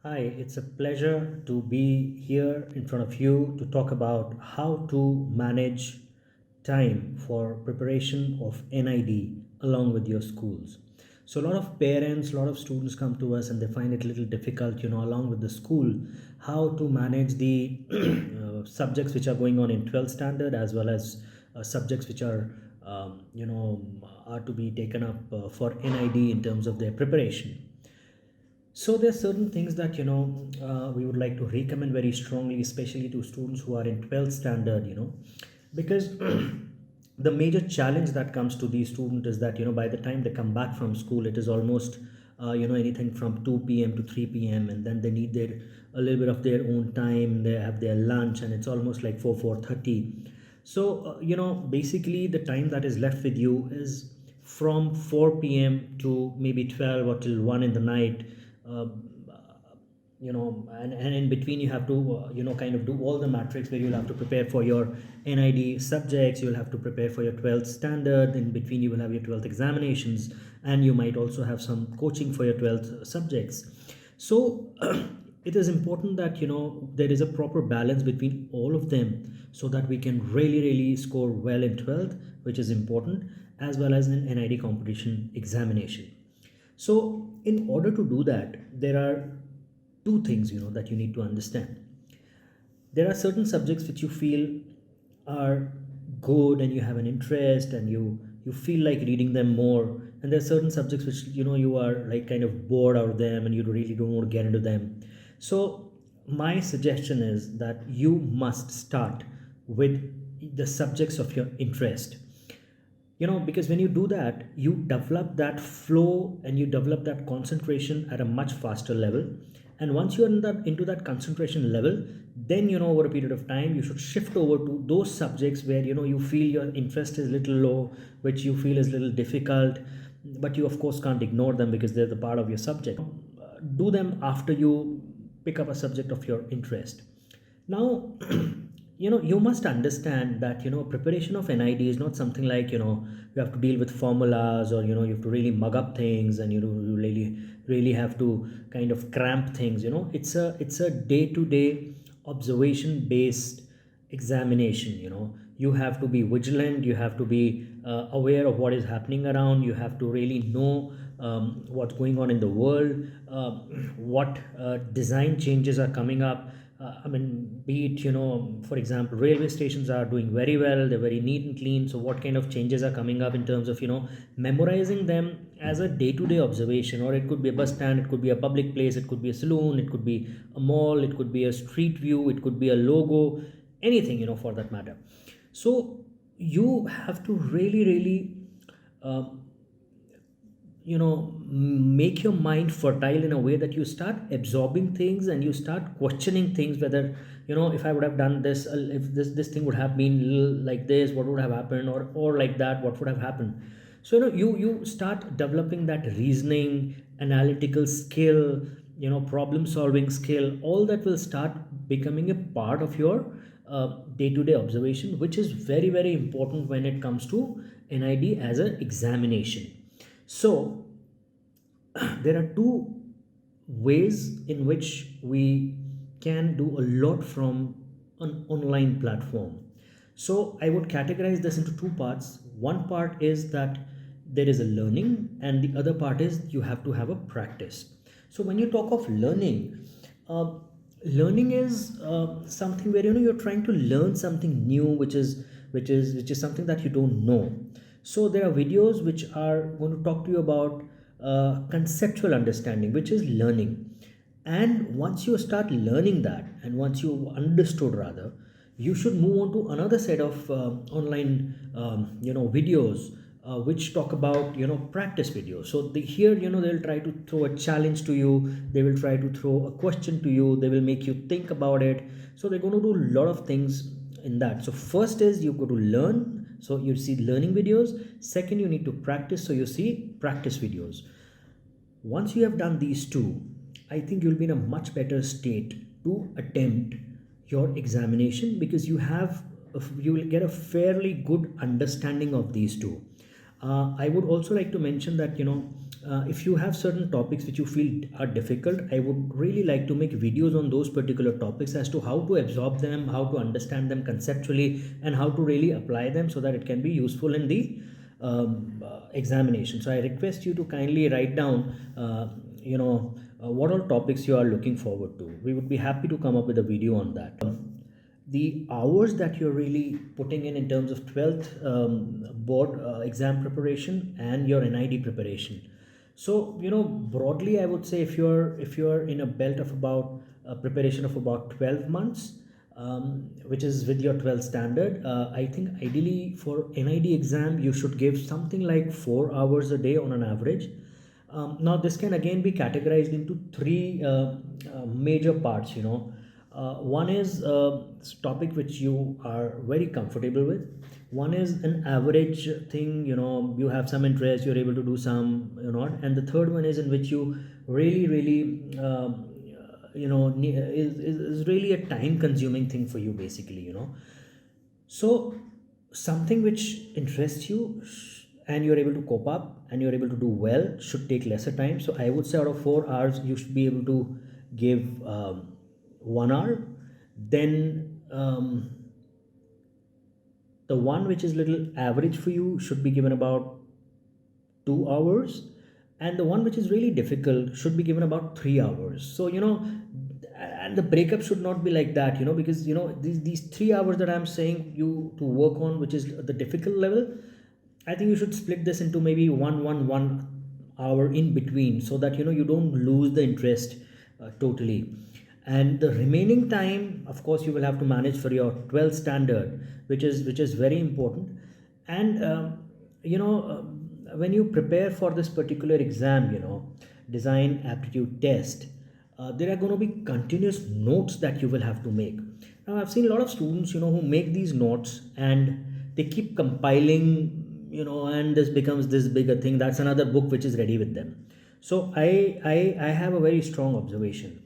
Hi, it's a pleasure to be here in front of you to talk about how to manage time for preparation of NID along with your schools. So, a lot of parents, a lot of students come to us and they find it a little difficult, along with the school, how to manage the subjects which are going on in 12th standard as well as subjects which are to be taken up for NID in terms of their preparation. So there are certain things that we would like to recommend very strongly, especially to students who are in 12th standard. Because the major challenge that comes to these students is that by the time they come back from school, it is almost anything from 2 p.m. to 3 p.m., and then they need their a little bit of their own time. They have their lunch, and it's almost like 4:30. So basically the time that is left with you is from 4 p.m. to maybe 12 or till 1 in the night. uh, and in between you have to kind of do all the matrix where you'll have to prepare for your NID subjects, you'll have to prepare for your 12th standard, in between you will have your 12th examinations, and you might also have some coaching for your 12th subjects. So it is important that there is a proper balance between all of them so that we can really score well in 12th, which is important, as well as in NID competition examination. So in order to do that, there are two things that you need to understand. There are certain subjects which you feel are good and you have an interest and you feel like reading them more, and there are certain subjects which you are like kind of bored out of them and you really don't want to get into them. So my suggestion is that you must start with the subjects of your interest. Because when you do that, you develop that flow and you develop that concentration at a much faster level. And once you're into that concentration level, then over a period of time you should shift over to those subjects where you feel your interest is little low, which you feel is little difficult, but you of course can't ignore them because they're the part of your subject. Do them after you pick up a subject of your interest. Now you must understand that preparation of NID is not something like you have to deal with formulas, or you have to really mug up things, and you really have to kind of cramp things. It's a day to day observation based examination. You have to be vigilant, you have to be aware of what is happening around, you have to really know what's going on in the world, what design changes are coming up. I mean, be it, for example, railway stations are doing very well, they're very neat and clean. So, what kind of changes are coming up in terms of, memorizing them as a day to day observation? Or it could be a bus stand, it could be a public place, it could be a saloon, it could be a mall, it could be a street view, it could be a logo, anything, for that matter. So, you have to really uh, make your mind fertile in a way that you start absorbing things and you start questioning things, whether if I would have done this, if this thing would have been like this, what would have happened, or like that, what would have happened. So you start developing that reasoning, analytical skill, problem solving skill, all that will start becoming a part of your day to day observation, which is very important when it comes to NID as an examination. So there are two ways in which we can do a lot from an online platform. So I would categorize this into two parts. One part is that there is a learning, and the other part is you have to have a practice. So when you talk of learning, uh, learning is something where you're trying to learn something new, which is something that you don't know. So there are videos which are going to talk to you about conceptual understanding, which is learning. And once you start learning that, and once you understood rather, you should move on to another set of online videos which talk about practice videos. So here they'll try to throw a challenge to you, they will try to throw a question to you, they will make you think about it. So they're going to do a lot of things in that. So first is you go to learn, so you see learning videos. Second, you need to practice, so you see practice videos. Once you have done these two, I think you'll be in a much better state to attempt your examination, because you will get a fairly good understanding of these two. I would also like to mention that if you have certain topics which you feel are difficult, I would really like to make videos on those particular topics as to how to absorb them, how to understand them conceptually, and how to really apply them so that it can be useful in the examination. So I request you to kindly write down what all topics you are looking forward to. We would be happy to come up with a video on that. The hours that you're really putting in terms of 12th board exam preparation and your NID preparation. So broadly I would say, if you're in a belt of about preparation of about 12 months, which is with your 12th standard, I think ideally for NID exam you should give something like 4 hours a day on an average. Now this can again be categorized into three major parts. One is topic which you are very comfortable with. One is an average thing, you have some interest, you're able to do some, and the third one is in which you really is really a time consuming thing for you, basically. So something which interests you and you're able to cope up and you're able to do well should take lesser time. So I would say out of 4 hours you should be able to give 1 hour. Then the one which is little average for you should be given about 2 hours, and the one which is really difficult should be given about 3 hours. So and the breakup should not be like that, because these 3 hours that I'm saying you to work on, which is the difficult level, I think you should split this into maybe one hour in between, so that you don't lose the interest totally. And the remaining time, of course, you will have to manage for your 12th standard, which is very important. And when you prepare for this particular exam, design aptitude test, there are going to be continuous notes that you will have to make. Now I've seen a lot of students who make these notes and they keep compiling, and this becomes this bigger thing. That's another book which is ready with them. So I have a very strong observation.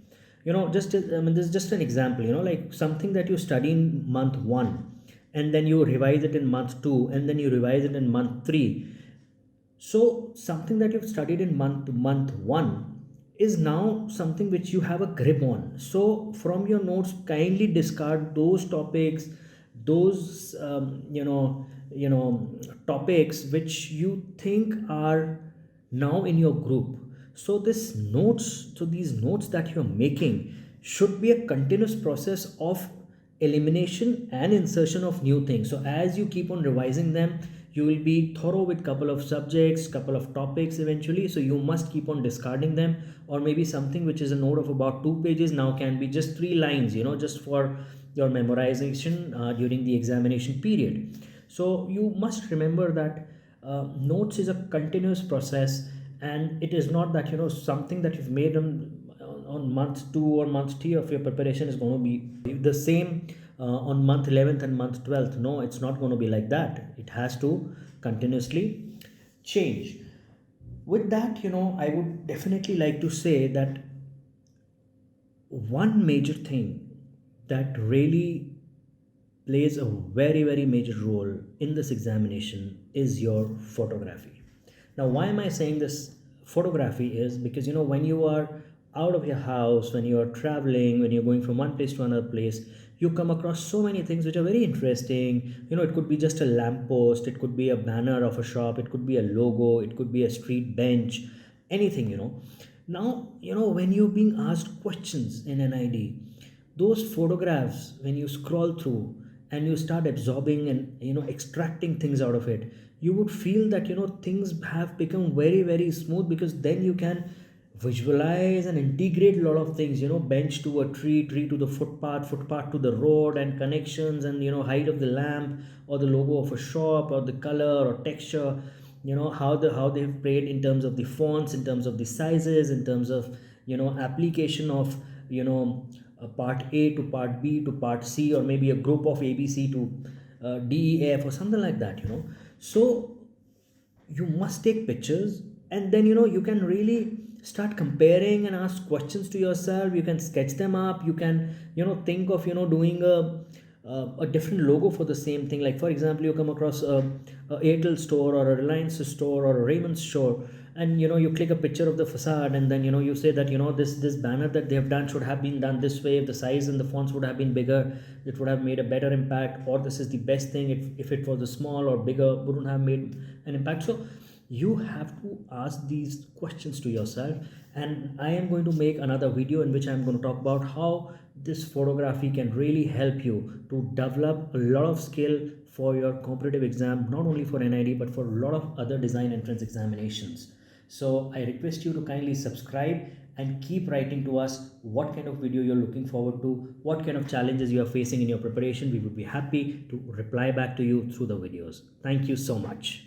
This is just an example. Like something that you study in month 1, and then you revise it in month 2, and then you revise it in month 3. So something that you've studied in month 1 is now something which you have a grip on. So from your notes, kindly discard those topics, those topics which you think are now in your group. So these notes that you're making should be a continuous process of elimination and insertion of new things. So as you keep on revising them, you will be thorough with couple of subjects, couple of topics eventually. So you must keep on discarding them, or maybe something which is a note of about 2 pages now can be just 3 lines, just for your memorization during the examination period. So you must remember that notes is a continuous process, and it is not that something that you've made on month 2 or month 3 of your preparation is going to be the same on month 11th and month 12th. No, it's not going to be like that. It has to continuously change. With that, I would definitely like to say that one major thing that really plays a very, very major role in this examination is your photography. Now, why am I saying this photography is because, when you are out of your house, when you are traveling, when you're going from one place to another place, you come across so many things which are very interesting. It could be just a lamppost, it could be a banner of a shop, it could be a logo, it could be a street bench, anything. Now, when you're being asked questions in NID, those photographs, when you scroll through and you start absorbing and extracting things out of it, you would feel that things have become very, very smooth, because then you can visualize and integrate a lot of things, bench to a tree to the footpath to the road, and connections, and height of the lamp, or the logo of a shop, or the color or texture, how they've played in terms of the fonts, in terms of the sizes, in terms of application of part A to part B to part C, or maybe a group of ABC to DEF or something like that. So you must take pictures, and then you can really start comparing and ask questions to yourself. You can sketch them up, you can think of doing a different logo for the same thing. Like for example, you come across a Airtel store or a Reliance store or a Raymond store, and you click a picture of the facade, and then you say that this banner that they have done should have been done this way. If the size and the fonts would have been bigger, it would have made a better impact. Or this is the best thing, if it was a small or bigger, wouldn't have made an impact. So you have to ask these questions to yourself, and I am going to make another video in which I'm going to talk about how this photography can really help you to develop a lot of skill for your competitive exam, not only for NID but for a lot of other design entrance examinations. So I request you to kindly subscribe and keep writing to us what kind of video you're looking forward to, what kind of challenges you are facing in your preparation. We would be happy to reply back to you through the videos. Thank you so much.